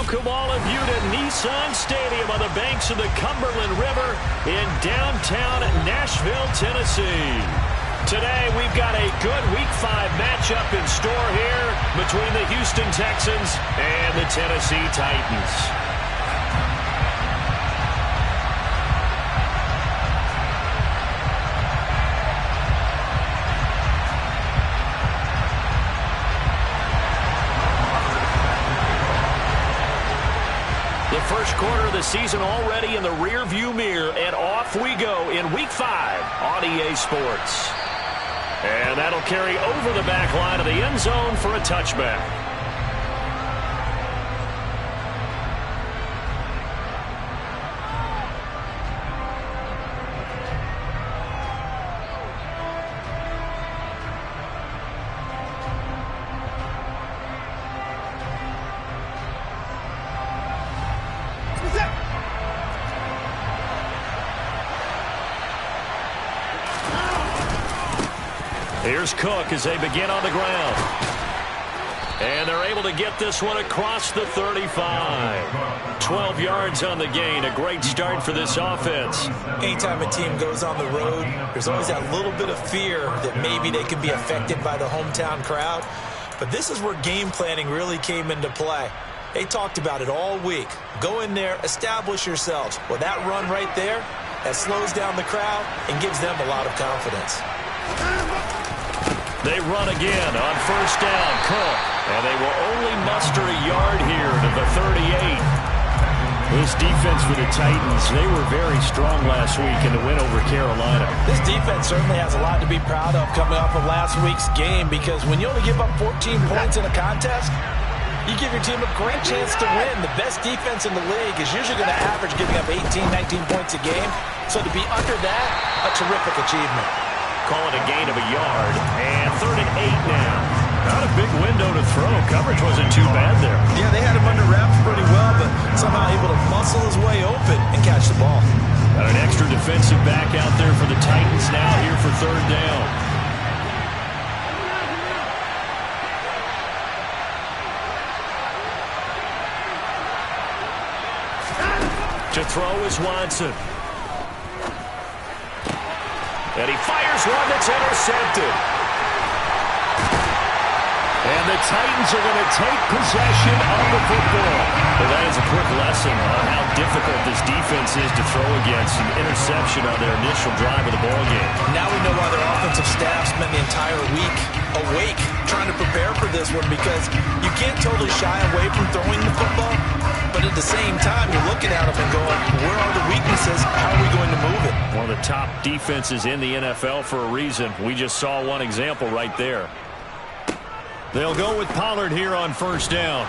Welcome all of you to Nissan Stadium on the banks of the Cumberland River in downtown Nashville, Tennessee. Today we've got a good Week 5 matchup in store here between the Houston Texans and the Tennessee Titans. The first quarter of the season already in the rear-view mirror, and off we go in Week 5 on EA Sports. And that'll carry over the back line of the end zone for a touchback. Here's Cook as they begin on the ground. And they're able to get this one across the 35. 12 yards on the gain. A great start for this offense. Anytime a team goes on the road, there's always that little bit of fear that maybe they can be affected by the hometown crowd. But this is where game planning really came into play. They talked about it all week. Go in there, establish yourselves. Well, that run right there, that slows down the crowd and gives them a lot of confidence. They run again on first down. Cook. And they will only muster a yard here to the 38. This defense for the Titans, they were very strong last week in the win over Carolina. This defense certainly has a lot to be proud of coming off of last week's game, because when you only give up 14 points in a contest, you give your team a great chance to win. The best defense in the league is usually going to average giving up 18, 19 points a game. So to be under that, a terrific achievement. Call it a gain of a yard, and 3rd and 8 now. Not a big window to throw. Coverage wasn't too bad there. Yeah, they had him under wraps pretty well, but somehow able to muscle his way open and catch the ball. Got an extra defensive back out there for the Titans now here for 3rd down. To throw is Watson. And he fires one that's intercepted. And the Titans are going to take possession of the football. Well, that is a quick lesson on how difficult this defense is to throw against. An interception on their initial drive of the ballgame. Now we know why their offensive staff spent the entire week awake trying to prepare for this one, because you can't totally shy away from throwing the football, but at the same time, you're looking at them and going, where are the weaknesses? How are we going to move it? One of the top defenses in the NFL for a reason. We just saw one example right there. They'll go with Pollard here on first down.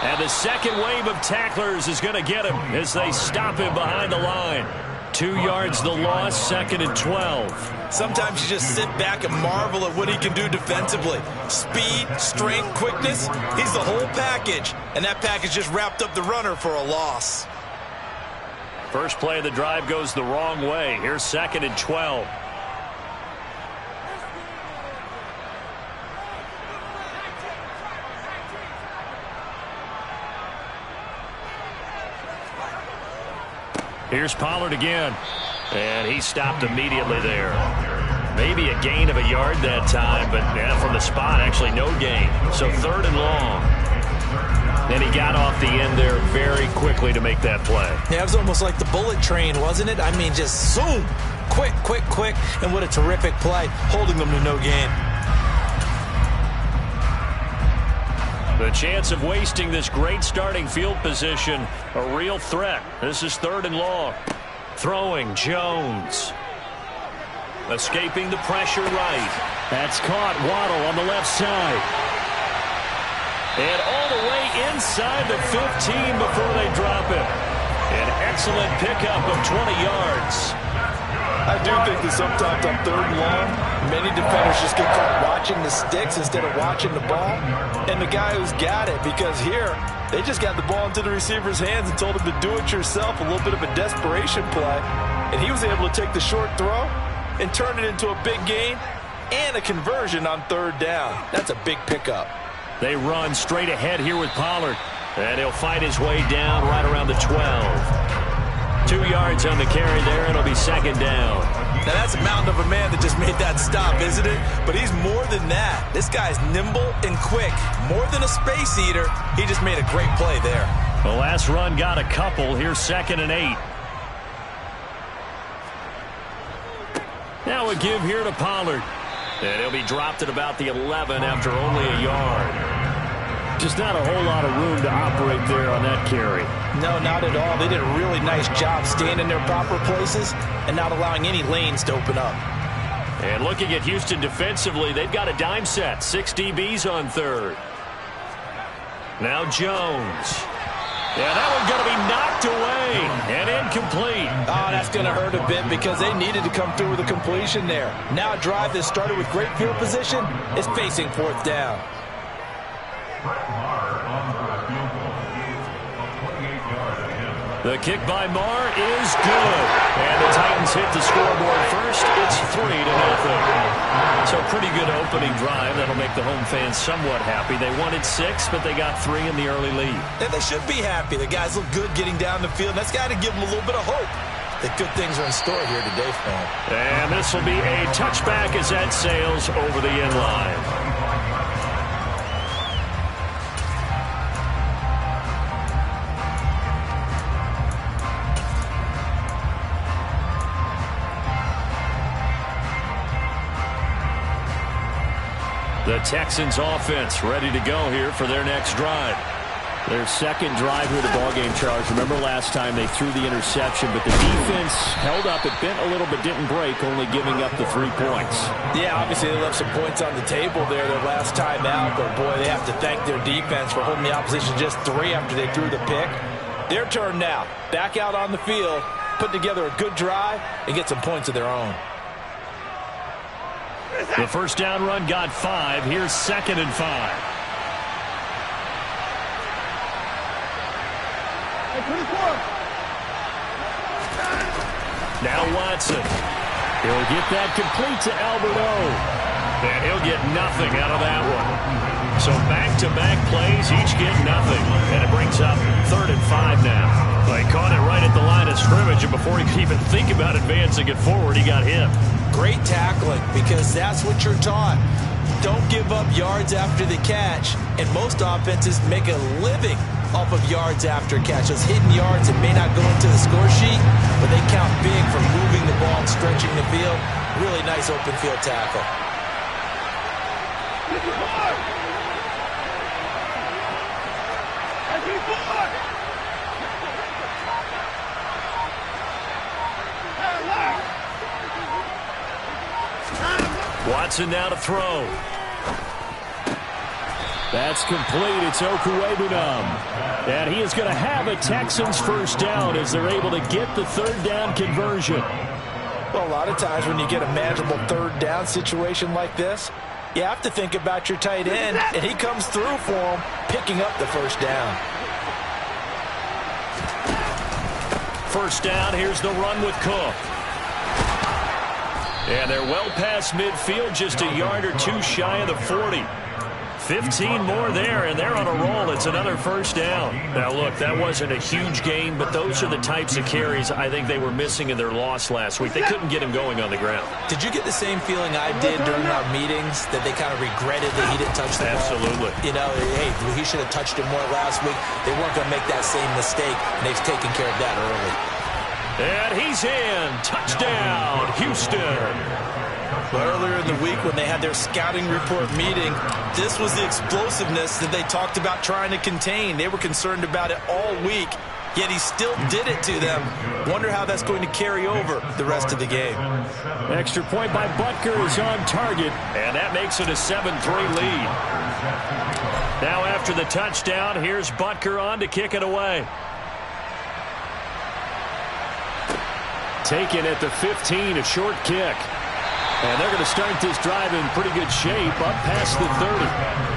And the second wave of tacklers is going to get him as they stop him behind the line. 2 yards the loss, 2nd and 12. Sometimes you just sit back and marvel at what he can do defensively. Speed, strength, quickness, he's the whole package. And that package just wrapped up the runner for a loss. First play of the drive goes the wrong way. Here's 2nd and 12. Here's Pollard again. And he stopped immediately there. Maybe a gain of a yard that time, but from the spot, actually no gain. So 3rd and long. And he got off the end there very quickly to make that play. Yeah, it was almost like the bullet train, wasn't it? I mean, just zoom. Quick, quick, quick. And what a terrific play, holding them to no gain. The chance of wasting this great starting field position, a real threat. This is 3rd and long. Throwing, Jones. Escaping the pressure right. That's caught. Waddle on the left side. And all the way inside the 15 before they drop him. An excellent pickup of 20 yards. I do think that sometimes on 3rd and long, many defenders just get caught watching the sticks instead of watching the ball. And the guy who's got it, because here, they just got the ball into the receiver's hands and told him to do it yourself, a little bit of a desperation play. And he was able to take the short throw and turn it into a big gain and a conversion on 3rd down. That's a big pickup. They run straight ahead here with Pollard. And he'll fight his way down right around the 12. 2 yards on the carry there, and it'll be second down. Now that's a mountain of a man that just made that stop, isn't it? But he's more than that. This guy's nimble and quick. More than a space eater, he just made a great play there. The last run got a couple. Here's 2nd and 8. Now a give here to Pollard. And he'll be dropped at about the 11 after only a yard. Just not a whole lot of room to operate there on that carry. No, not at all. They did a really nice job staying in their proper places and not allowing any lanes to open up. And looking at Houston defensively, they've got a dime set. 6 DBs on third. Now Jones. Yeah, that one's going to be knocked away and incomplete. Oh, that's going to hurt a bit because they needed to come through with a completion there. Now a drive that started with great field position is facing 4th down. The kick by Marr is good. And the Titans hit the scoreboard first. It's 3-0. So pretty good opening drive. That'll make the home fans somewhat happy. They wanted 6, but they got 3 in the early lead. And they should be happy. The guys look good getting down the field. That's got to give them a little bit of hope that good things are in store here today for them. And this will be a touchback as that sails over the end line. The Texans offense ready to go here for their next drive. Their second drive here to ballgame, Charles. Remember last time they threw the interception, but the defense held up. It bent a little but didn't break, only giving up the 3 points. Yeah, obviously they left some points on the table there their last time out, but boy, they have to thank their defense for holding the opposition just 3 after they threw the pick. Their turn now. Back out on the field, put together a good drive, and get some points of their own. The first down run got 5. Here's 2nd and 5. Now Watson. He'll get that complete to Alberto. And he'll get nothing out of that one. So back-to-back plays, each get nothing. And it brings up 3rd and 5 now. They caught it right at the line of scrimmage, and before he could even think about advancing it forward, he got hit. Great tackling, because that's what you're taught. Don't give up yards after the catch, and most offenses make a living off of yards after catch. Those hidden yards that may not go into the score sheet, but they count big for moving the ball and stretching the field. Really nice open field tackle. Watson now to throw. That's complete. It's Okuwebunam. And he is going to have a Texans first down as they're able to get the 3rd down conversion. Well, a lot of times when you get a manageable 3rd down situation like this, you have to think about your tight end, and he comes through for him, picking up the first down. First down, here's the run with Cook. And they're well past midfield, just a yard or 2 shy of the 40. 15 more there, and they're on a roll. It's another first down. Now, look, that wasn't a huge gain, but those are the types of carries I think they were missing in their loss last week. They couldn't get him going on the ground. Did you get the same feeling I did during our meetings, that they kind of regretted that he didn't touch the ball? Absolutely. You know, hey, he should have touched it more last week. They weren't going to make that same mistake, and they've taken care of that early. And he's in. Touchdown, Houston. But earlier in the week when they had their scouting report meeting, this was the explosiveness that they talked about trying to contain. They were concerned about it all week, yet he still did it to them. Wonder how that's going to carry over the rest of the game. Extra point by Butker is on target. And that makes it a 7-3 lead. Now after the touchdown, here's Butker on to kick it away. Taken at the 15, a short kick. And they're going to start this drive in pretty good shape, up past the 30.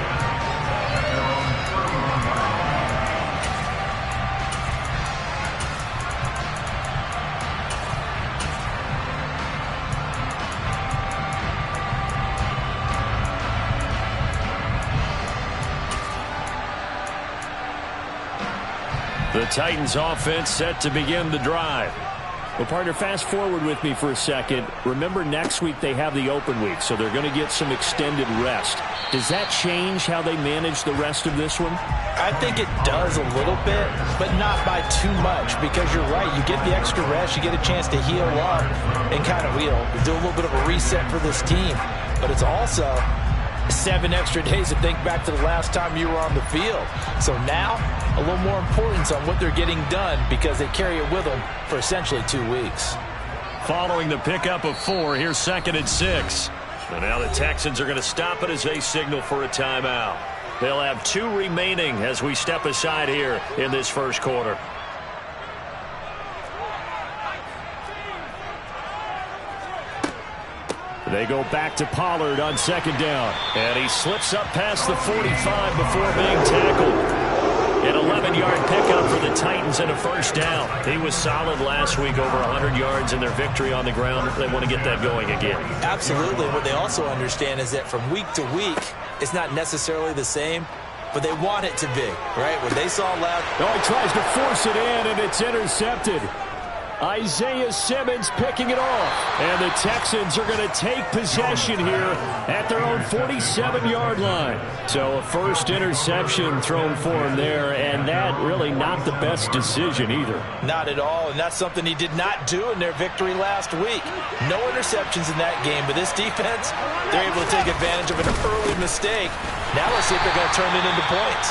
The Titans offense set to begin the drive. Well, partner, fast forward with me for a second. Remember, next week they have the open week, so they're going to get some extended rest. Does that change how they manage the rest of this one? I think it does a little bit, but not by too much, because you're right. You get the extra rest, you get a chance to heal up and kind of do a little bit of a reset for this team. But it's also 7 extra days to think back to the last time you were on the field. So now, a little more importance on what they're getting done because they carry it with them for essentially 2 weeks. Following the pickup of 4, here's 2nd and 6. So now the Texans are going to stop it as they signal for a timeout. They'll have 2 remaining as we step aside here in this first quarter. They go back to Pollard on 2nd down. And he slips up past the 45 before being tackled. An 11-yard pickup for the Titans and a 1st down. He was solid last week, over 100 yards in their victory on the ground. They want to get that going again. Absolutely. What they also understand is that from week to week, it's not necessarily the same, but they want it to be, right? What they saw last... Oh, he tries to force it in, and it's intercepted. Isaiah Simmons picking it off. And the Texans are going to take possession here at their own 47-yard line. So a first interception thrown for him there, and that really not the best decision either. Not at all, and that's something he did not do in their victory last week. No interceptions in that game, but this defense, they're able to take advantage of an early mistake. Now let's see if they're going to turn it into points.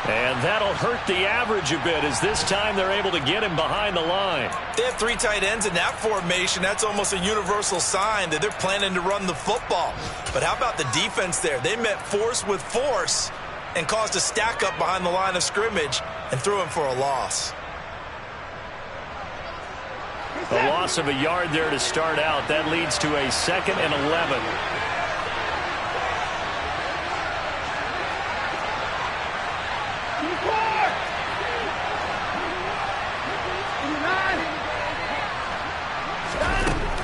And that'll hurt the average a bit as this time they're able to get him behind the line. They have 3 tight ends in that formation. That's almost a universal sign that they're planning to run the football. But how about the defense there? They met force with force and caused a stack up behind the line of scrimmage and threw him for a loss. A loss of a yard there to start out. That leads to a 2nd and 11.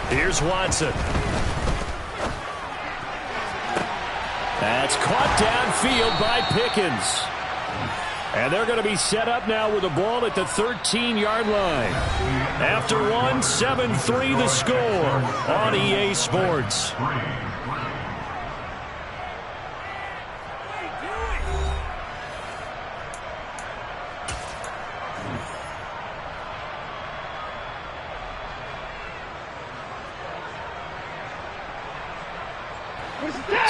Here's Watson. That's caught downfield by Pickens. And they're going to be set up now with the ball at the 13-yard line. After 1, 7-3 the score on EA Sports.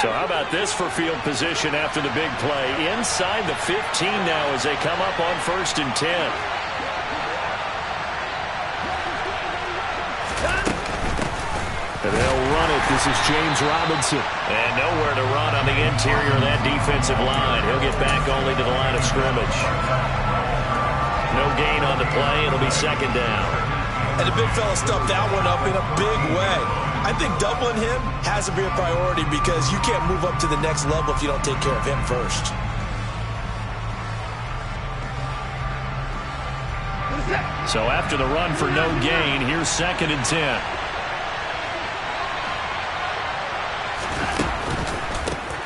So how about this for field position after the big play? Inside the 15 now as they come up on 1st and 10. And they'll run it. This is James Robinson. And nowhere to run on the interior of that defensive line. He'll get back only to the line of scrimmage. No gain on the play. It'll be 2nd down. And the big fella stuffed that one up in a big way. I think doubling him has to be a priority because you can't move up to the next level if you don't take care of him first. So after the run for no gain, here's 2nd and 10.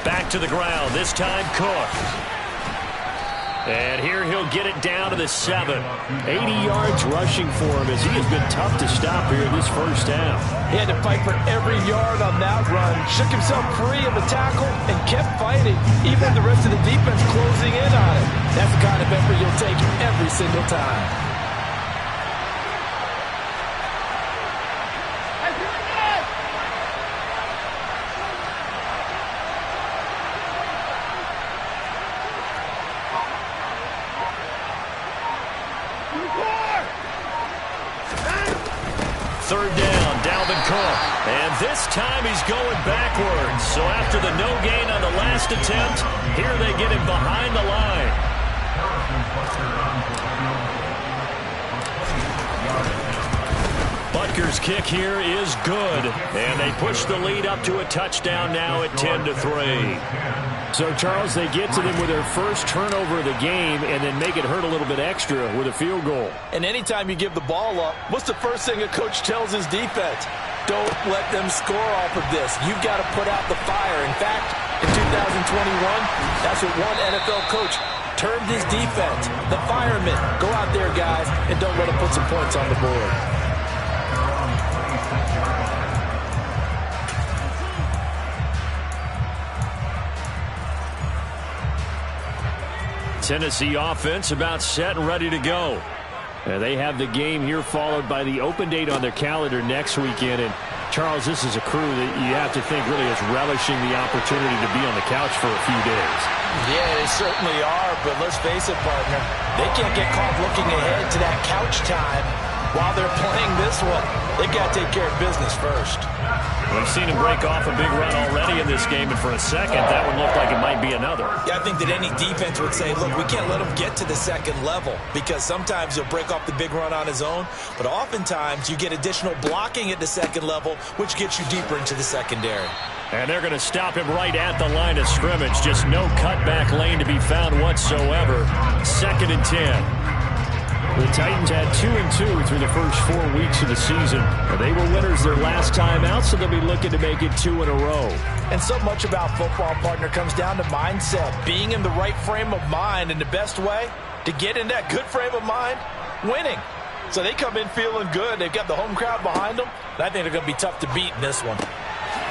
Back to the ground, this time Cook. And here he'll get it down to the 7. 80 yards rushing for him as he has been tough to stop here this first half. He had to fight for every yard on that run. Shook himself free of the tackle and kept fighting. Even the rest of the defense closing in on it. That's the kind of effort you'll take every single time. Third down, Dalvin Cook. And this time he's going backwards. So after the no gain on the last attempt, here they get him behind the line. Butker's kick here is good. And they push the lead up to a touchdown now at 10-3. So, Charles, they get to them with their first turnover of the game and then make it hurt a little bit extra with a field goal. And anytime you give the ball up, what's the first thing a coach tells his defense? Don't let them score off of this. You've got to put out the fire. In fact, in 2021, that's what one NFL coach turned his defense. The firemen, go out there, guys, and don't let him put some points on the board. Tennessee offense about set and ready to go. And they have the game here followed by the open date on their calendar next weekend. And Charles, this is a crew that you have to think really is relishing the opportunity to be on the couch for a few days. Yeah, they certainly are, but let's face it, partner. They can't get caught looking ahead to that couch time while they're playing this one. They've got to take care of business first. We've seen him break off a big run already in this game, and for a second, that one looked like it might be another. Yeah, I think that any defense would say, look, we can't let him get to the second level because sometimes he'll break off the big run on his own, but oftentimes you get additional blocking at the second level, which gets you deeper into the secondary. And they're going to stop him right at the line of scrimmage. Just no cutback lane to be found whatsoever. 2nd and 10. The Titans had 2-2 through the first 4 weeks of the season. They were winners their last time out, so they'll be looking to make it 2 in a row. And so much about football, partner, comes down to mindset. Being in the right frame of mind, and the best way to get in that good frame of mind, winning. So they come in feeling good. They've got the home crowd behind them, and I think they're going to be tough to beat in this one.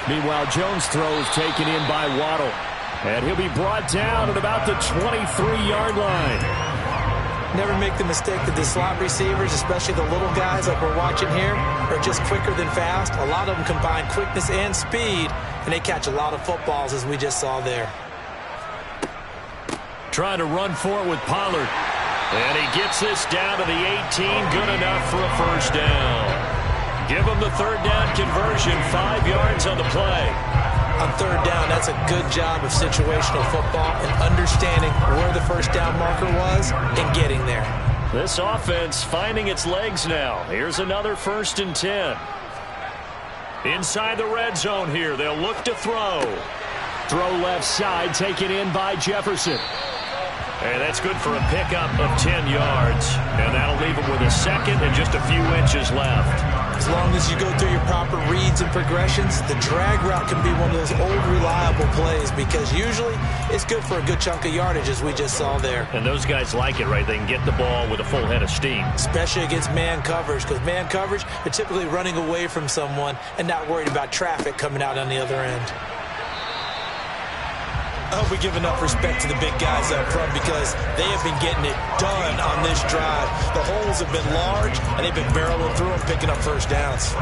Meanwhile, Jones' throw is taken in by Waddle. And he'll be brought down at about the 23-yard line. Never make the mistake that the slot receivers, especially the little guys like we're watching here, are just quicker than fast. A lot of them combine quickness and speed, and they catch a lot of footballs, as we just saw there. Trying to run for it with Pollard. And he gets this down to the 18. Good enough for a first down. Give him the third down conversion. 5 yards on the play. On third down, that's a good job of situational football and understanding where the first down marker was and getting there. This offense finding its legs now. Here's another 1st and 10. Inside the red zone here. They'll look to throw. Throw left side, taken in by Jefferson. And that's good for a pickup of 10 yards. And that'll leave him with a second and just a few inches left. As long as you go through your proper reads and progressions, the drag route can be one of those old reliable plays because usually it's good for a good chunk of yardage, as we just saw there. And those guys like it, right? They can get the ball with a full head of steam. Especially against man coverage, because man coverage, they're typically running away from someone and not worried about traffic coming out on the other end. I hope we give enough respect to the big guys up front because they have been getting it done on this drive. The holes have been large, and they've been barreling through them, picking up first downs.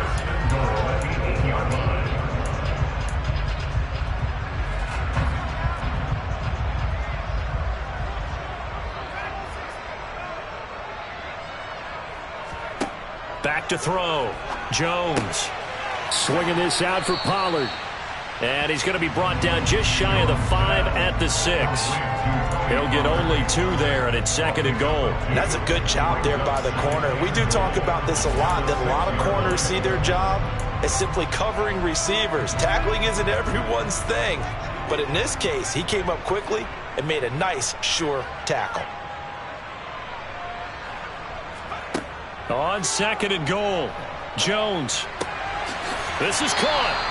Back to throw. Jones. Swinging this out for Pollard. And he's going to be brought down just shy of the 5 at the 6. He'll get only 2 there, and it's 2nd and goal. That's a good job there by the corner. We do talk about this a lot, that a lot of corners see their job as simply covering receivers. Tackling isn't everyone's thing. But in this case, he came up quickly and made a nice, sure tackle. On 2nd and goal, Jones. This is caught.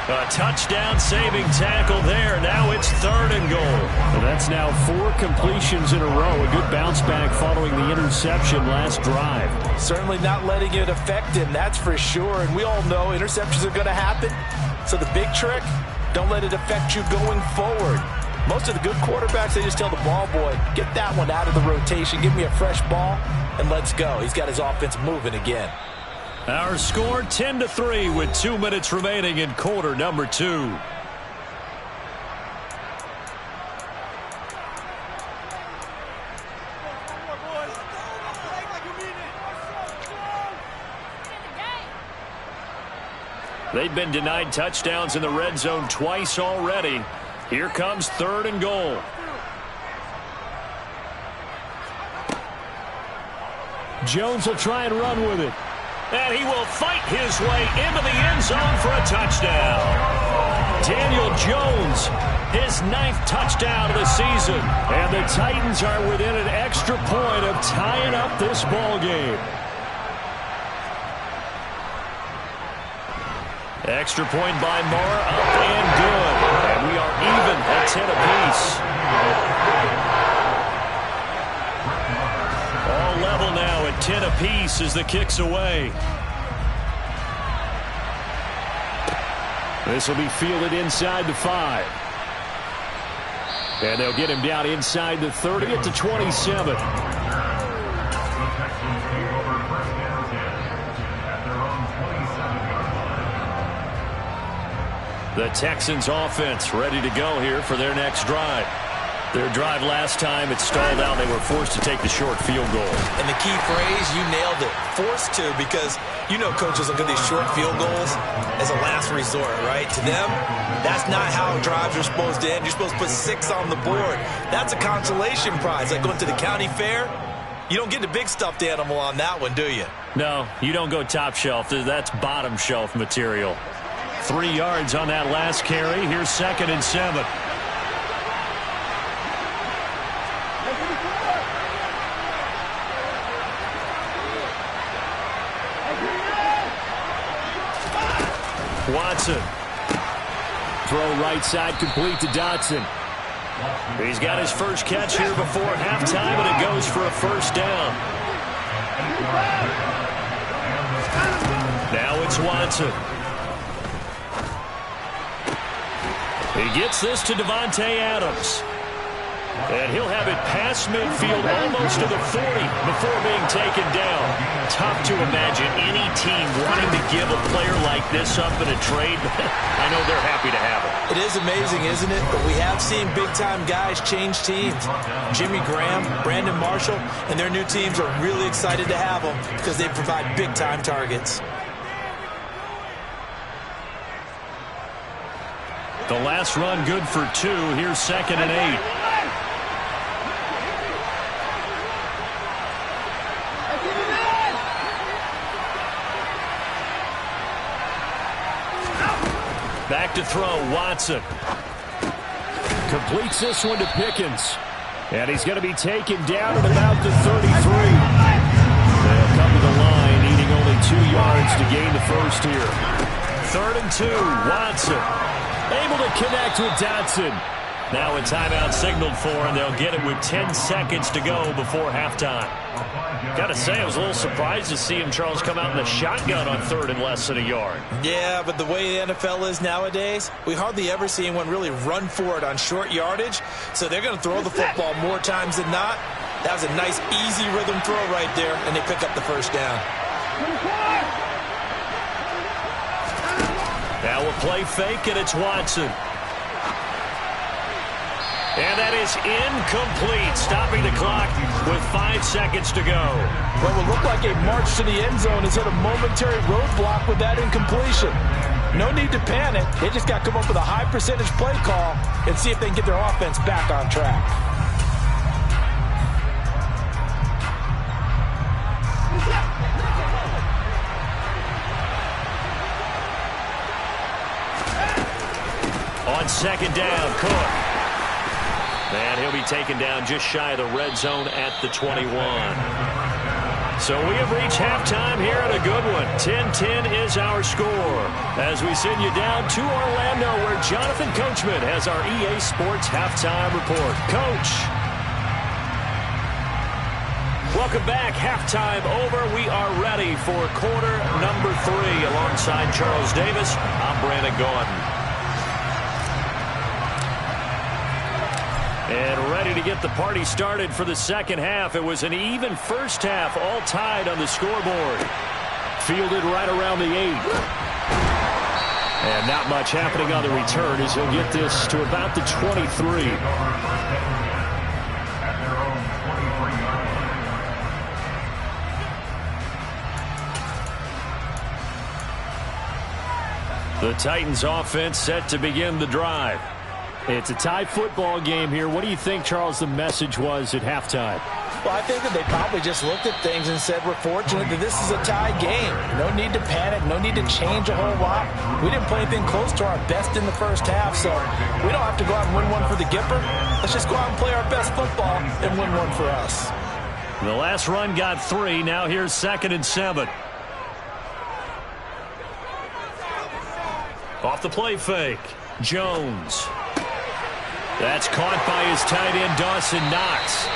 A touchdown-saving tackle there. Now it's 3rd and goal. And that's now 4 completions in a row. A good bounce back following the interception last drive. Certainly not letting it affect him, that's for sure. And we all know interceptions are going to happen. So the big trick, don't let it affect you going forward. Most of the good quarterbacks, they just tell the ball boy, get that one out of the rotation, give me a fresh ball, and let's go. He's got his offense moving again. Our score 10-3 with 2 minutes remaining in quarter number 2. They've been denied touchdowns in the red zone twice already. Here comes 3rd and goal. Jones will try and run with it. And he will fight his way into the end zone for a touchdown. Daniel Jones, his 9th touchdown of the season. And the Titans are within an extra point of tying up this ball game. Extra point by Mara, up and good. And we are even at 10 apiece. apiece as the kick's away. This will be fielded inside the 5. And they'll get him down inside the 30 at the 27. The Texans offense ready to go here for their next drive. Their drive last time, it stalled out. They were forced to take the short field goal. And the key phrase, you nailed it, forced to, because you know coaches look at these short field goals as a last resort, right? To them, that's not how drives are supposed to end. You're supposed to put 6 on the board. That's a consolation prize. Like going to the county fair, you don't get the big stuffed animal on that one, do you? No, you don't go top shelf. That's bottom shelf material. 3 yards on that last carry. Here's 2nd and 7. Watson. Throw right side complete to Dotson. He's got his first catch here before halftime, and it goes for a first down. Now it's Watson. He gets this to Davante Adams. And he'll have it past midfield almost to the 40 before being taken down. Tough to imagine any team wanting to give a player like this up in a trade. I know they're happy to have it. It is amazing, isn't it? But we have seen big-time guys change teams. Jimmy Graham, Brandon Marshall, and their new teams are really excited to have them because they provide big-time targets. The last run good for 2. Here's 2nd and 8. Back to throw, Watson. Completes this one to Pickens. And he's going to be taken down at about the 33. They'll come to the line, needing only 2 yards to gain the first here. 3rd and 2, Watson. Able to connect with Dotson. Now a timeout signaled for, and they'll get it with 10 seconds to go before halftime. Got to say, I was a little surprised to see him, Charles, come out in the shotgun on 3rd and less than a yard. Yeah, but the way the NFL is nowadays, we hardly ever see anyone really run for it on short yardage. So they're going to throw the football more times than not. That was a nice, easy rhythm throw right there, and they pick up the first down. Now a play fake, and it's Watson. And that is incomplete, stopping the clock with 5 seconds to go. What will look like a march to the end zone is hit a momentary roadblock with that incompletion. No need to panic. They just got to come up with a high percentage play call and see if they can get their offense back on track. On 2nd down, Cook. And he'll be taken down just shy of the red zone at the 21. So we have reached halftime here at a good one. 10-10 is our score as we send you down to Orlando where Jonathan Coachman has our EA Sports halftime report. Coach. Welcome back. Halftime over. We are ready for quarter number 3 alongside Charles Davis. I'm Brandon Gaudin. And ready to get the party started for the second half. It was an even first half, all tied on the scoreboard. Fielded right around the 8. And not much happening on the return as he'll get this to about the 23. The Titans offense set to begin the drive. It's a tie football game here. What do you think, Charles, the message was at halftime? Well, I think that they probably just looked at things and said, we're fortunate that this is a tie game. No need to panic. No need to change a whole lot. We didn't play anything close to our best in the first half, so we don't have to go out and win one for the Gipper. Let's just go out and play our best football and win one for us. The last run got 3. Now here's 2nd and 7. Off the play fake. Jones. That's caught by his tight end, Dawson Knox.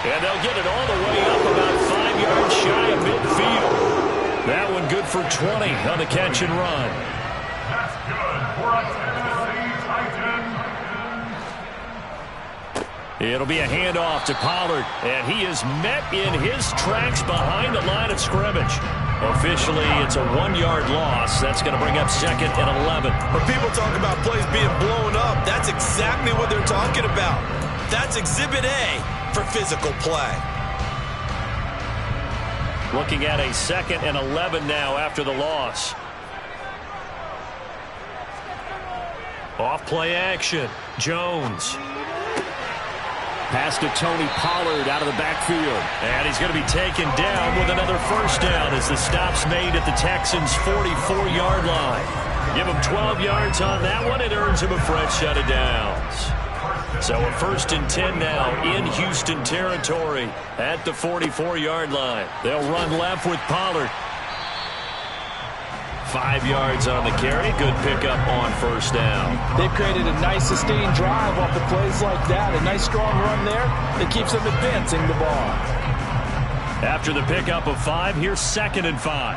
And they'll get it all the way up about 5 yards shy of midfield. That one good for 20 on the catch and run. That's good for a Tennessee Titan. It'll be a handoff to Pollard, and he is met in his tracks behind the line of scrimmage. Officially, it's a 1-yard loss. That's going to bring up 2nd and 11. When people talk about plays being blown up, that's exactly what they're talking about. That's Exhibit A for physical play. Looking at a 2nd and 11 now after the loss. Off play action. Jones. Pass to Tony Pollard out of the backfield. And he's going to be taken down with another first down as the stop's made at the Texans' 44-yard line. Give him 12 yards on that one. It earns him a fresh set of downs. So a 1st and 10 now in Houston territory at the 44-yard line. They'll run left with Pollard. 5 yards on the carry. Good pickup on first down. They've created a nice sustained drive off the plays like that. A nice strong run there that keeps them advancing the ball. After the pickup of 5, here's 2nd and 5.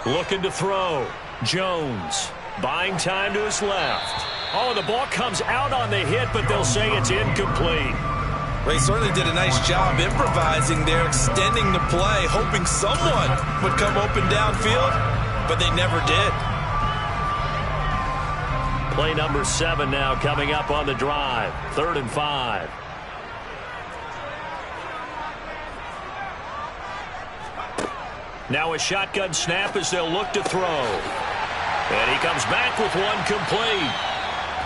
Looking to throw. Jones. Buying time to his left. Oh, the ball comes out on the hit, but they'll say it's incomplete. They certainly did a nice job improvising there, extending the play, hoping someone would come open downfield, but they never did. Play number 7 now coming up on the drive. 3rd and 5. Now a shotgun snap as they'll look to throw. And he comes back with one complete.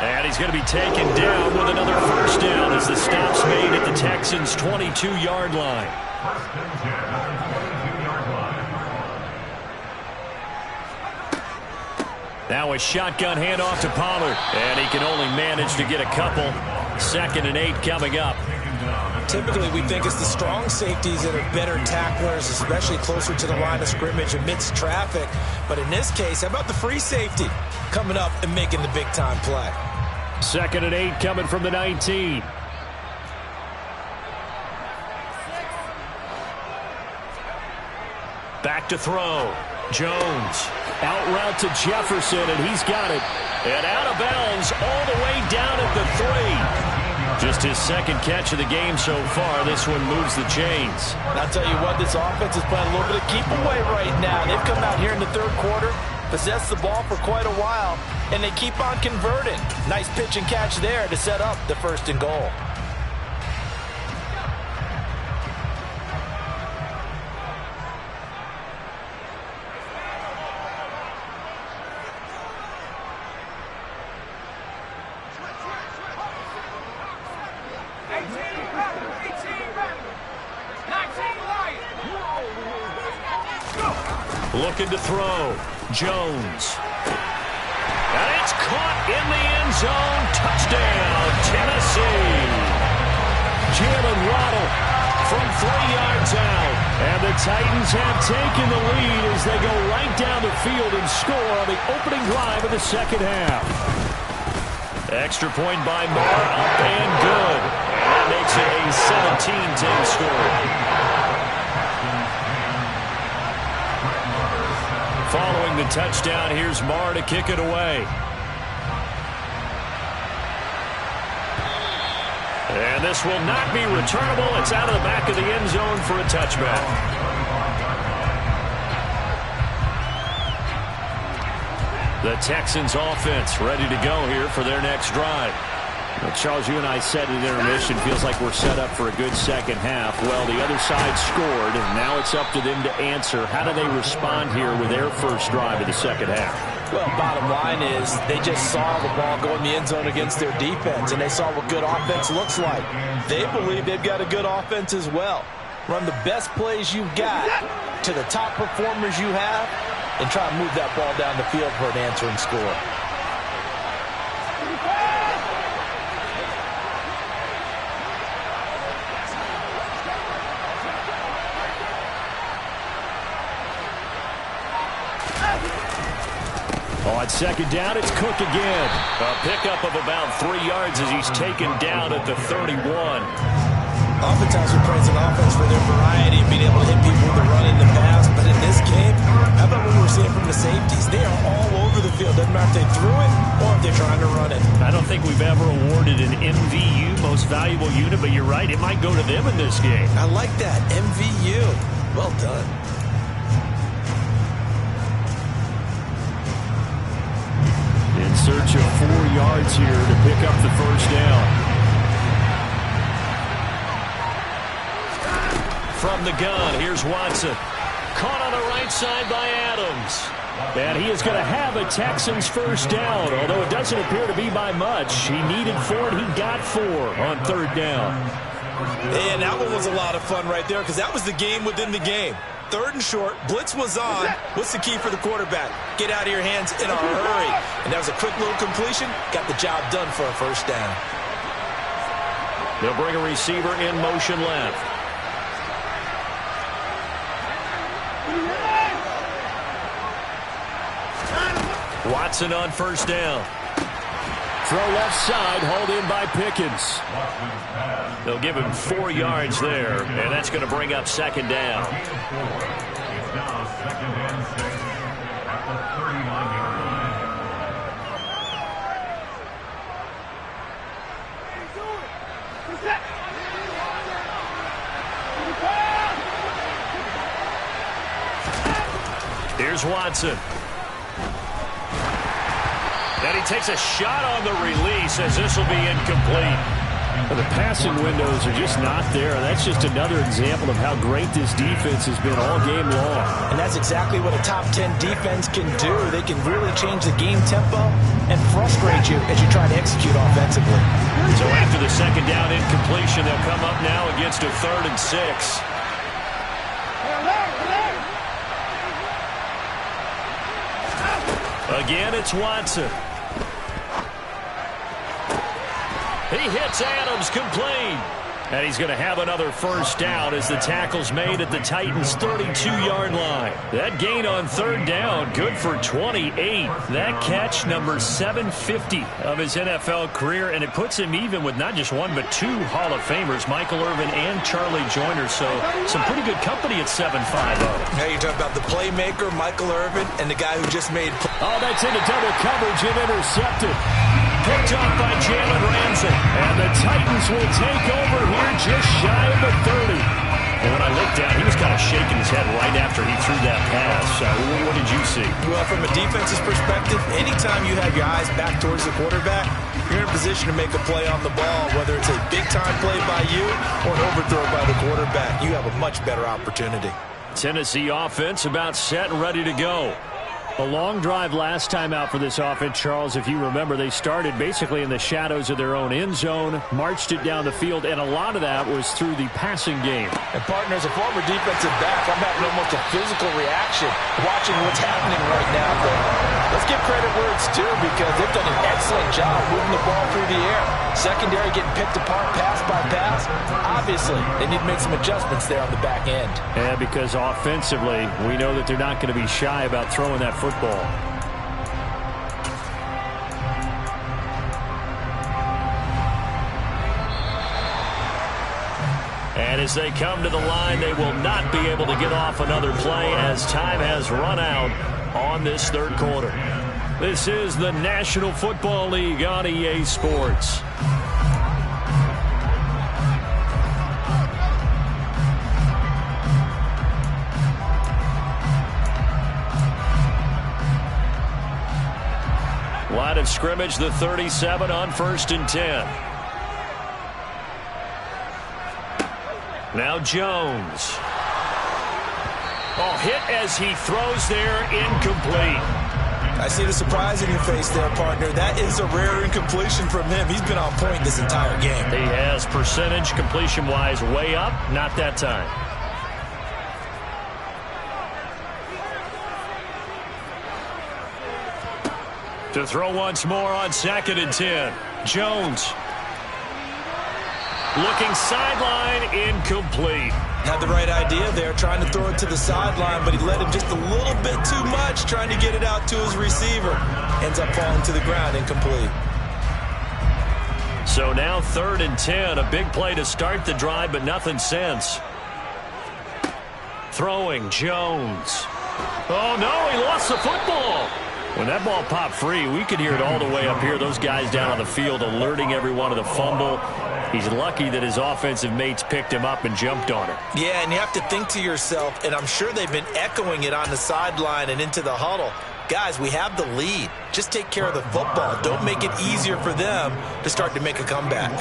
And he's going to be taken down with another first down as the stop's made at the Texans' 22-yard line. First and 10 at the 22-yard line. Now a shotgun handoff to Pollard. And he can only manage to get a couple. 2nd and 8 coming up. Typically, we think it's the strong safeties that are better tacklers, especially closer to the line of scrimmage amidst traffic. But in this case, how about the free safety coming up and making the big-time play? 2nd and 8 coming from the 19. Back to throw. Jones. Out route to Jefferson, and he's got it. And out of bounds all the way down at the 3. Just his 2nd catch of the game so far. This one moves the chains. And I'll tell you what, this offense is playing a little bit of keep away right now. They've come out here in the 3rd quarter, possessed the ball for quite a while, and they keep on converting. Nice pitch and catch there to set up the 1st and goal. Looking to throw. Jones. And it's caught in the end zone. Touchdown, Tennessee. Jalen Waddle From 3 yards out. And the Titans have taken the lead as they go right down the field and score on the opening drive of the 2nd half. Extra point by Moore. Up and good. And that makes it a 17-10 score. Following the touchdown, here's Marr to kick it away. And this will not be returnable. It's out of the back of the end zone for a touchback. The Texans offense ready to go here for their next drive. Well, Charles, you and I said at intermission, feels like we're set up for a good 2nd half. Well, the other side scored, and now it's up to them to answer. How do they respond here with their first drive of the 2nd half? Well, bottom line is they just saw the ball go in the end zone against their defense, and they saw what good offense looks like. They believe they've got a good offense as well. Run the best plays you've got to the top performers you have, and try to move that ball down the field for an answering score. On second down, it's Cook again. A pickup of about 3 yards as he's taken down at the 31. Oftentimes we praise an offense for their variety and being able to hit people with the run in the pass. But in this game, how about what we're seeing from the safeties? They are all over the field. Doesn't matter if they threw it or if they're trying to run it. I don't think we've ever awarded an MVU, most valuable unit, but you're right. It might go to them in this game. I like that. MVU. Well done. In search of 4 yards here to pick up the first down. From the gun, here's Watson. Caught on the right side by Adams. And he is going to have a Texans first down, although it doesn't appear to be by much. He needed 4, and he got 4 on third down. And that one was a lot of fun right there because that was the game within the game. Third and short, blitz was on. What's the key for the quarterback? Get out of your hands in a hurry. And that was a quick little completion. Got the job done for a first down. They'll bring a receiver in motion left. Watson on first down. Throw left side, hauled in by Pickens. They'll give him 4 yards there, and that's going to bring up second down. It's now 2nd and 6 at the 39-yard line. Here's Watson. And he takes a shot on the release as this will be incomplete. Well, the passing windows are just not there. That's just another example of how great this defense has been all game long. And that's exactly what a top 10 defense can do. They can really change the game tempo and frustrate you as you try to execute offensively. So after the second down incompletion, they'll come up now against a 3rd and 6. Again, it's Watson. He hits Adams complete. And he's going to have another first down as the tackle's made at the Titans' 32-yard line. That gain on third down, good for 28. That catch, number 750 of his NFL career, and it puts him even with not just one but 2 Hall of Famers, Michael Irvin and Charlie Joyner. So some pretty good company at 7'5". Now you're talking about the playmaker, Michael Irvin, and the guy who just made... Oh, that's into double coverage and intercepted. Picked off by Jalen Ramsey. And the Titans will take over here just shy of the 30. And when I looked down, he was kind of shaking his head right after he threw that pass. What did you see? Well, from a defense's perspective, anytime you have your eyes back towards the quarterback, you're in a position to make a play on the ball, whether it's a big-time play by you or an overthrow by the quarterback. You have a much better opportunity. Tennessee offense about set and ready to go. A long drive last time out for this offense, Charles. If you remember, they started basically in the shadows of their own end zone, marched it down the field, and a lot of that was through the passing game. And, partner, as a former defensive back, I'm having almost a physical reaction watching what's happening right now. But let's give credit where it's due because they've done an excellent job moving the ball through the air. Secondary getting picked apart pass by pass. Obviously, they need to make some adjustments there on the back end. Yeah, because offensively, we know that they're not going to be shy about throwing that football. And as they come to the line, they will not be able to get off another play as time has run out on this third quarter. This is the National Football League on EA Sports. Line of scrimmage, the 37 on 1st and 10. Now Jones. Oh, hit as he throws there, incomplete. I see the surprise in your face there, partner. That is a rare incompletion from him. He's been on point this entire game. He has percentage completion-wise way up, not that time. To throw once more on 2nd and 10. Jones. Looking sideline, incomplete. Had the right idea there, trying to throw it to the sideline, but he led him just a little bit too much, trying to get it out to his receiver. Ends up falling to the ground, incomplete. So now 3rd and 10, a big play to start the drive, but nothing since. Throwing, Jones. Oh, no, he lost the football. When that ball popped free, we could hear it all the way up here. Those guys down on the field alerting everyone of the fumble. He's lucky that his offensive mates picked him up and jumped on it. Yeah, and you have to think to yourself, and I'm sure they've been echoing it on the sideline and into the huddle. Guys, we have the lead. Just take care of the football. Don't make it easier for them to start to make a comeback.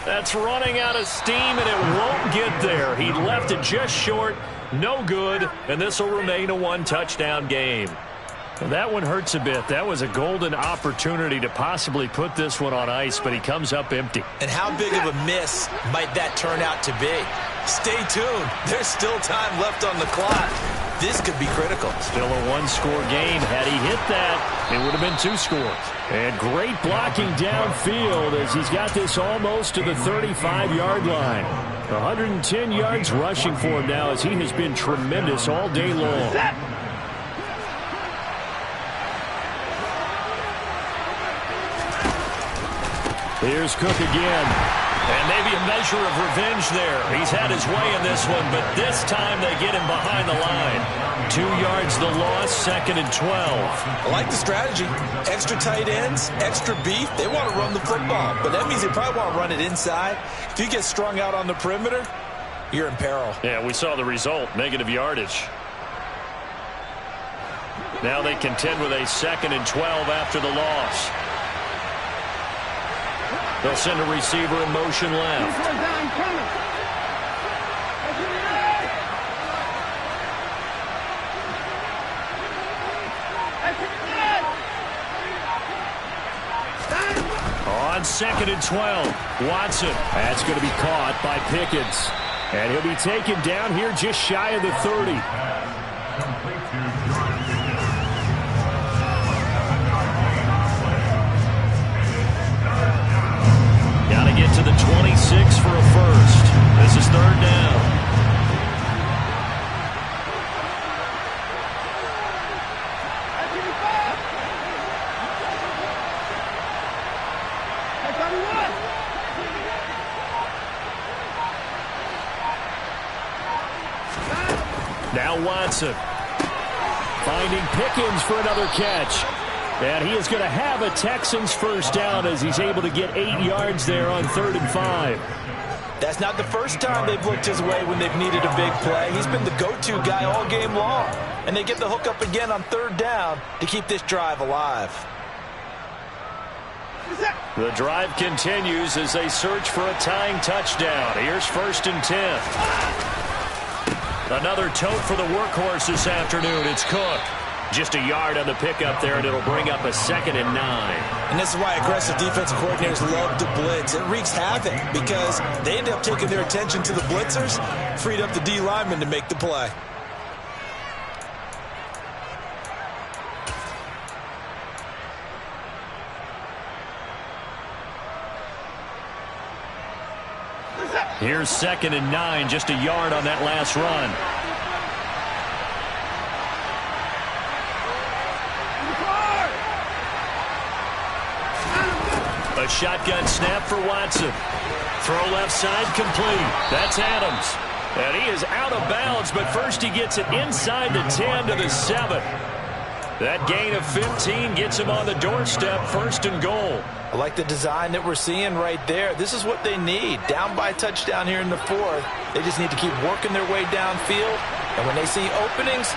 That's running out of steam, and it won't get there. He left it just short, no good, and this will remain a one-touchdown game. That one hurts a bit. That was a golden opportunity to possibly put this one on ice, but he comes up empty. And how big of a miss might that turn out to be? Stay tuned. There's still time left on the clock. This could be critical. Still a one-score game. Had he hit that, it would have been 2 scores. And great blocking downfield as he's got this almost to the 35-yard line. 110 yards rushing for him now as he has been tremendous all day long. Here's Cook again. And maybe a measure of revenge there. He's had his way in this one, but this time they get him behind the line. 2 yards the loss, 2nd and 12. I like the strategy. Extra tight ends, extra beef. They want to run the football, but that means they probably want to run it inside. If you get strung out on the perimeter, you're in peril. Yeah, we saw the result, negative yardage. Now they contend with a 2nd and 12 after the loss. They'll send a receiver in motion left. On 2nd and 12, Watson. That's going to be caught by Pickens. And he'll be taken down here just shy of the 30. Got to get to the 26 for a first. This is 3rd down. Now Watson. Finding Pickens for another catch. And he is going to have a Texans first down as he's able to get 8 yards there on 3rd and 5. That's not the first time they've looked his way when they've needed a big play. He's been the go-to guy all game long. And they get the hook up again on 3rd down to keep this drive alive. The drive continues as they search for a tying touchdown. Here's 1st and 10. Another tote for the workhorse this afternoon. It's Cook. Just a yard on the pickup there, and it'll bring up a 2nd and 9. And this is why aggressive defensive coordinators love to blitz. It wreaks havoc because they end up taking their attention to the blitzers, freed up the D lineman to make the play. Here's 2nd and 9, just a yard on that last run. A shotgun snap for Watson. Throw left side complete. That's Adams. And he is out of bounds, but first he gets it inside the 10 to the 7. That gain of 15 gets him on the doorstep, 1st and goal. I like the design that we're seeing right there. This is what they need. Down by a touchdown here in the 4th. They just need to keep working their way downfield. And when they see openings,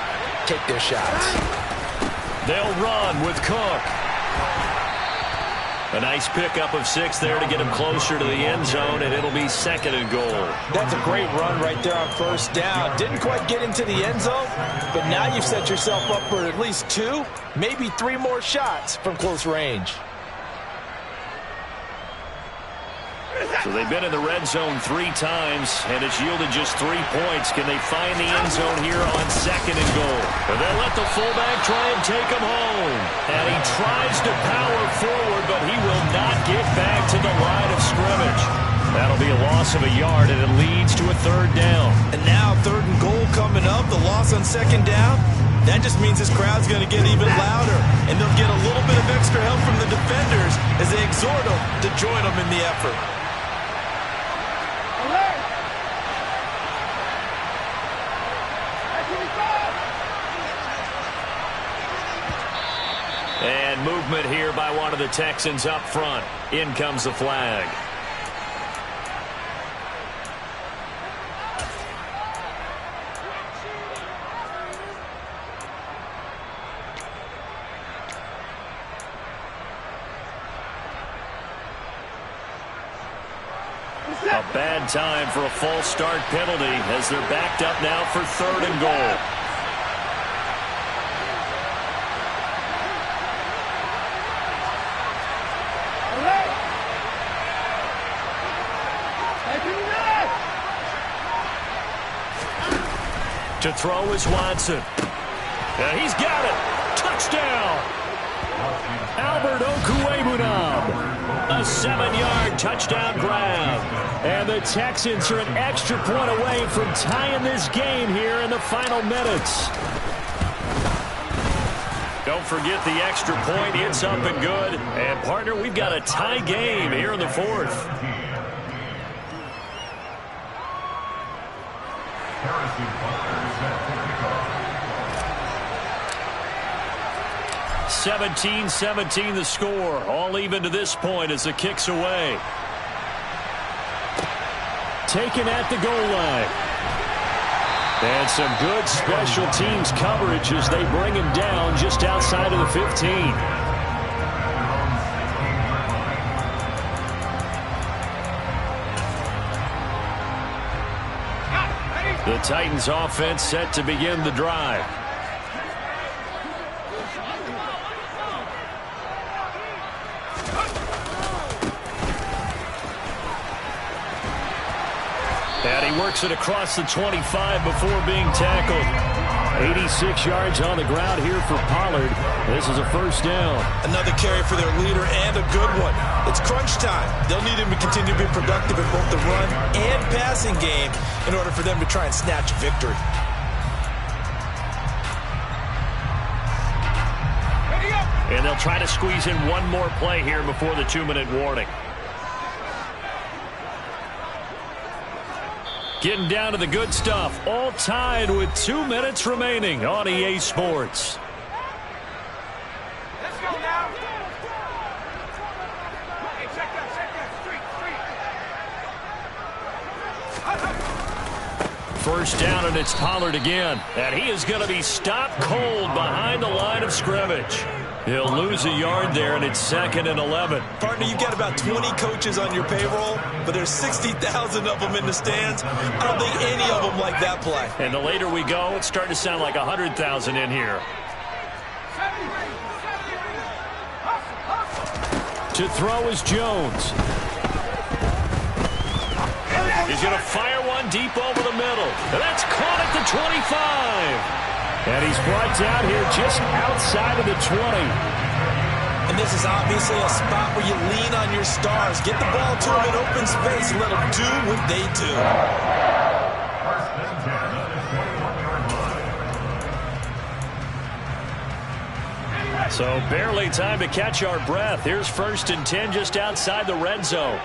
take their shots. They'll run with Cook. A nice pickup of 6 there to get him closer to the end zone, and it'll be 2nd and goal. That's a great run right there on 1st down. Didn't quite get into the end zone, but now you've set yourself up for at least 2, maybe 3 more shots from close range. So they've been in the red zone 3 times, and it's yielded just 3 points. Can they find the end zone here on 2nd and goal? And they'll let the fullback try and take him home. And he tries to power forward, but he will not get back to the line of scrimmage. That'll be a loss of a yard, and it leads to a 3rd down. And now 3rd and goal coming up, the loss on 2nd down. That just means this crowd's going to get even louder, and they'll get a little bit of extra help from the defenders as they exhort them to join them in the effort. And movement here by one of the Texans up front. In comes the flag. A bad time for a false start penalty as they're backed up now for 3rd and goal. To throw is Watson. And he's got it. Touchdown. Albert Okwuegbunam. A 7-yard touchdown grab. And the Texans are an extra point away from tying this game here in the final minutes. Don't forget the extra point. It's up and good. And, partner, we've got a tie game here in the 4th. 17-17 the score. All even to this point as the kick's away. Taken at the goal line. And some good special teams coverage as they bring him down just outside of the 15. The Titans offense set to begin the drive. And he works it across the 25 before being tackled. 86 yards on the ground here for Pollard. This is a 1st down. Another carry for their leader and a good one. It's crunch time. They'll need him to continue to be productive in both the run and passing game in order for them to try and snatch a victory. And they'll try to squeeze in one more play here before the 2-minute warning. Getting down to the good stuff. All tied with 2 minutes remaining on EA Sports. Let's go now. Hey, check that. Street. 1st down, and it's Pollard again. And he is going to be stopped cold behind the line of scrimmage. He'll lose a yard there, and it's 2nd and 11. Partner, you've got about 20 coaches on your payroll, but there's 60,000 of them in the stands. I don't think any of them like that play. And the later we go, it's starting to sound like 100,000 in here. To throw is Jones. He's going to fire one deep over the middle. And that's caught at the 25. And he's brought down here just outside of the 20. And this is obviously a spot where you lean on your stars. Get the ball to them in open space and let them do what they do. So barely time to catch our breath. Here's 1st and 10 just outside the red zone.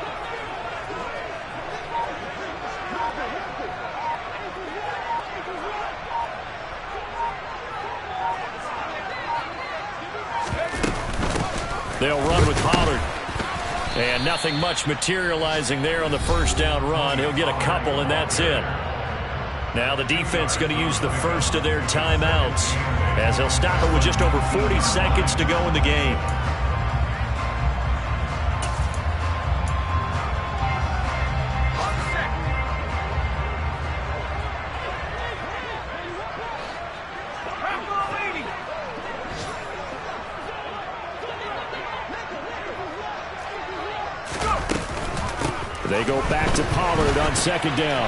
They'll run with Pollard. And nothing much materializing there on the 1st down run. He'll get a couple, and that's it. Now the defense going to use the first of their timeouts as they'll stop it with just over 40 seconds to go in the game. They go back to Pollard on second down.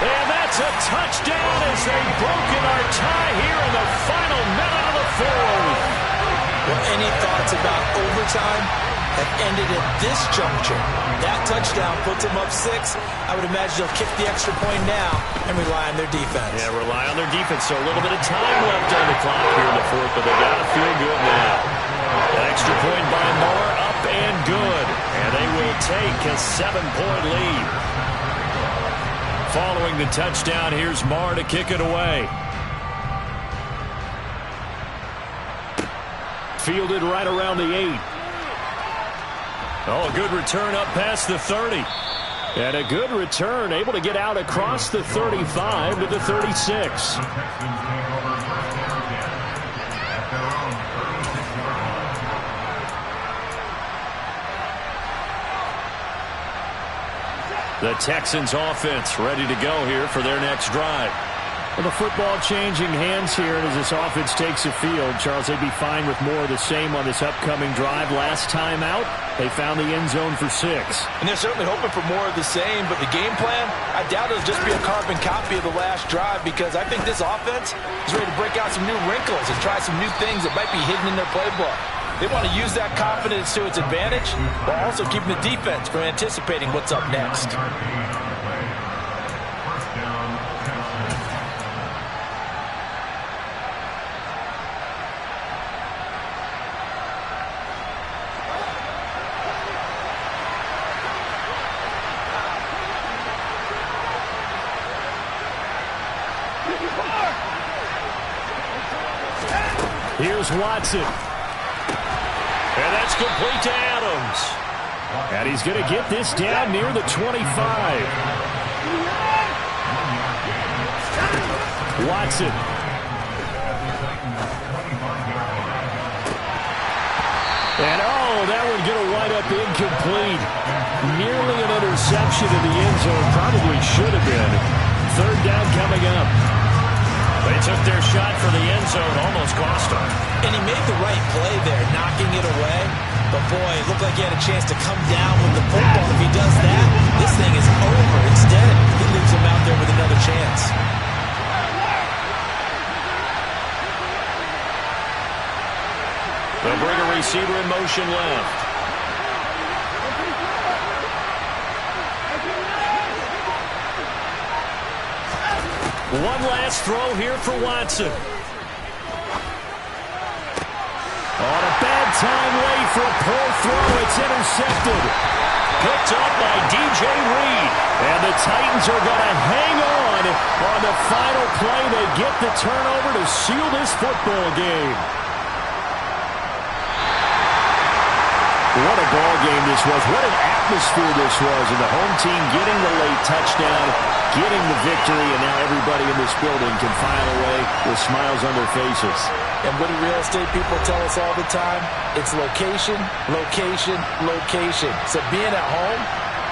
And that's a touchdown as they've broken our tie here in the final minute of the fourth. Well, any thoughts about overtime have ended at this juncture? That touchdown puts them up 6. I would imagine they'll kick the extra point now and rely on their defense. Yeah, rely on their defense. So a little bit of time left on the clock here in the fourth, but they got to feel good now. An extra point by Moore, up and good. And they will take a 7-point lead. Following the touchdown, here's Marr to kick it away. Fielded right around the 8. Oh, a good return up past the 30. And a good return, able to get out across the 35 to the 36. The Texans offense ready to go here for their next drive. Well, the football changing hands here as this offense takes the field. Charles, they'd be fine with more of the same on this upcoming drive. Last time out, they found the end zone for 6. And they're certainly hoping for more of the same, but the game plan, I doubt it'll just be a carbon copy of the last drive, because I think this offense is ready to break out some new wrinkles and try some new things that might be hidden in their playbook. They want to use that confidence to its advantage, while also keeping the defense from anticipating what's up next. Here's Watson. And that's complete to Adams. And he's going to get this down near the 25. Watson. And that one going to wind up incomplete. Nearly an interception in the end zone. Probably should have been. Third down coming up. They took their shot for the end zone, almost cost them. And he made the right play there, knocking it away. But boy, it looked like he had a chance to come down with the football. If he does that, this thing is over. Instead, he leaves him out there with another chance. They'll bring a receiver in motion left. One last throw here for Watson. On a bad time late for a poor throw. It's intercepted. Picked up by DJ Reed. And the Titans are going to hang on the final play. They get the turnover to seal this football game. What a ball game this was. What an atmosphere this was. And the home team getting the late touchdown, getting the victory, and now everybody in this building can file away with smiles on their faces. And what do real estate people tell us all the time? It's location, location, location. So being at home,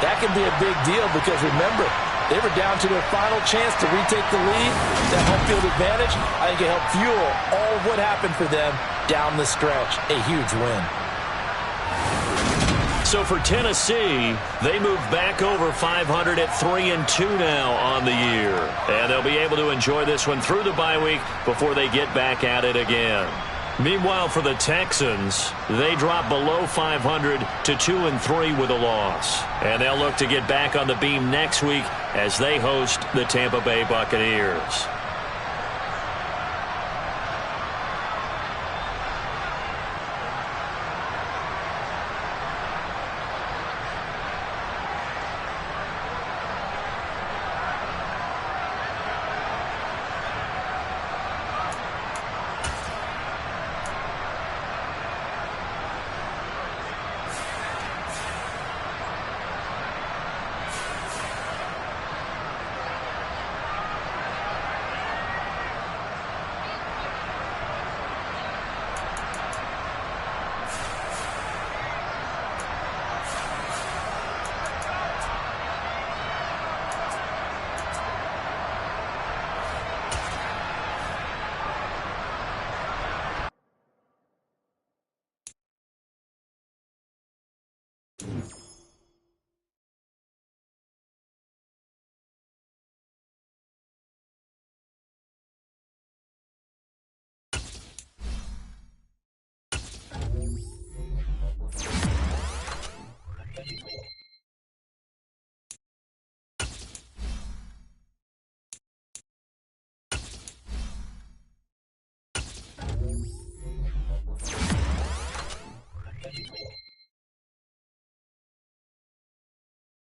that can be a big deal, because remember, they were down to their final chance to retake the lead. That home field advantage, I think it helped fuel all of what happened for them down the stretch. A huge win. So for Tennessee, they move back over 500 at 3-2 now on the year. And they'll be able to enjoy this one through the bye week before they get back at it again. Meanwhile, for the Texans, they drop below 500 to 2-3 with a loss. And they'll look to get back on the beam next week as they host the Tampa Bay Buccaneers. it.